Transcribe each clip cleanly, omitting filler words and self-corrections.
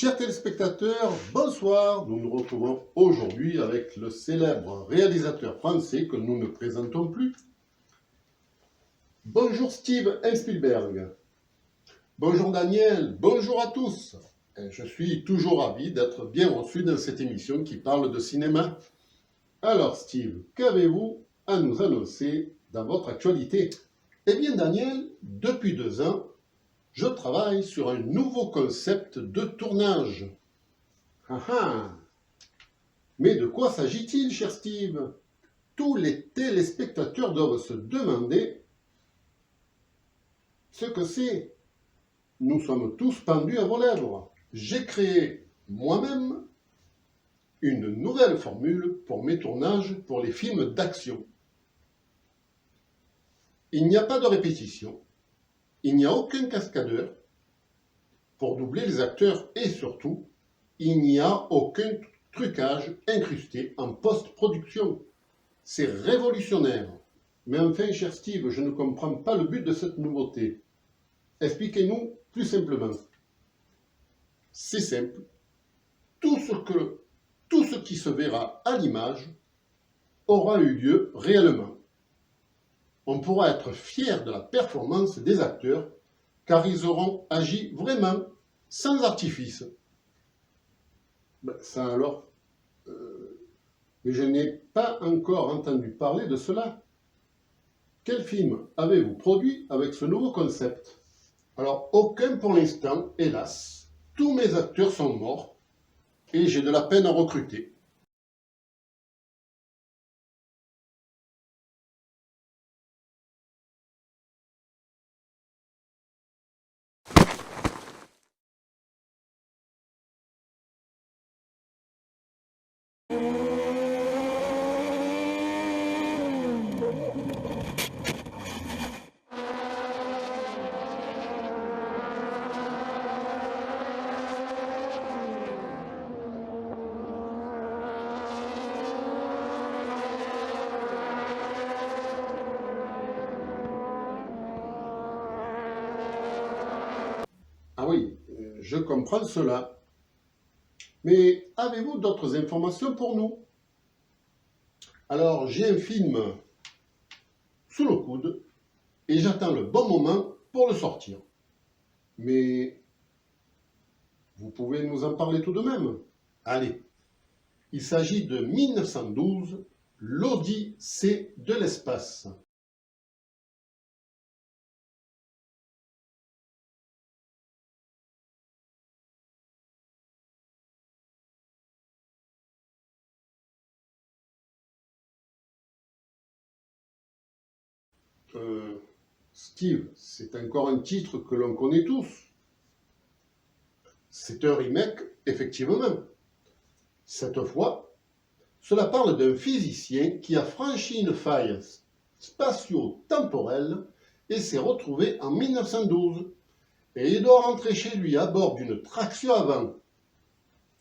Chers téléspectateurs, bonsoir. Nous nous retrouvons aujourd'hui avec le célèbre réalisateur français que nous ne présentons plus. Bonjour Steve Spielberg. Bonjour Daniel. Bonjour à tous. Je suis toujours ravi d'être bien reçu dans cette émission qui parle de cinéma. Alors Steve, qu'avez-vous à nous annoncer dans votre actualité? Eh bien Daniel, depuis 2 ans, je travaille sur un nouveau concept de tournage. Ah ah! Mais de quoi s'agit-il, cher Steve? Tous les téléspectateurs doivent se demander ce que c'est. Nous sommes tous pendus à vos lèvres. J'ai créé moi-même une nouvelle formule pour mes tournages pour les films d'action. Il n'y a pas de répétition. Il n'y a aucun cascadeur pour doubler les acteurs et surtout, il n'y a aucun trucage incrusté en post-production. C'est révolutionnaire. Mais enfin, cher Steve, je ne comprends pas le but de cette nouveauté. Expliquez-nous plus simplement. C'est simple. Tout ce qui se verra à l'image aura eu lieu réellement. On pourra être fier de la performance des acteurs car ils auront agi vraiment, sans artifice. Ça alors, mais je n'ai pas encore entendu parler de cela. Quel film avez-vous produit avec ce nouveau concept? Alors, aucun pour l'instant, hélas. Tous mes acteurs sont morts et j'ai de la peine à recruter. Ah oui, je comprends cela. Mais avez-vous d'autres informations pour nous? Alors, j'ai un film sous le coude et j'attends le bon moment pour le sortir. Mais vous pouvez nous en parler tout de même? Allez, il s'agit de 1912, l'Odyssée de l'espace. Steve, c'est encore un titre que l'on connaît tous. C'est un remake, effectivement. Cette fois, cela parle d'un physicien qui a franchi une faille spatio-temporelle et s'est retrouvé en 1912. Et il doit rentrer chez lui à bord d'une traction avant.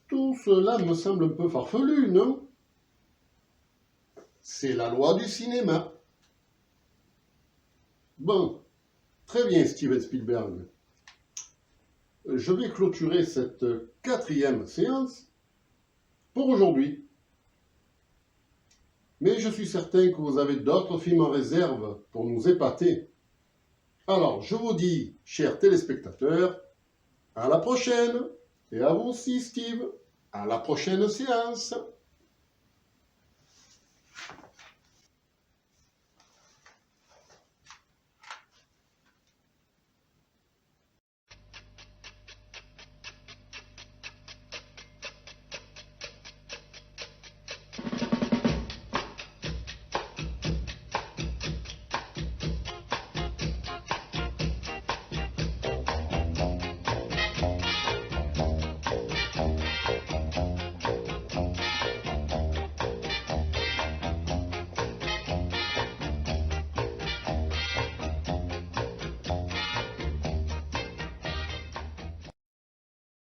Tout cela me semble un peu farfelu, non? C'est la loi du cinéma. Bon, très bien Steven Spielberg. Je vais clôturer cette 4e séance pour aujourd'hui. Mais je suis certain que vous avez d'autres films en réserve pour nous épater. Alors, je vous dis, chers téléspectateurs, à la prochaine. Et à vous aussi, Steve. À la prochaine séance.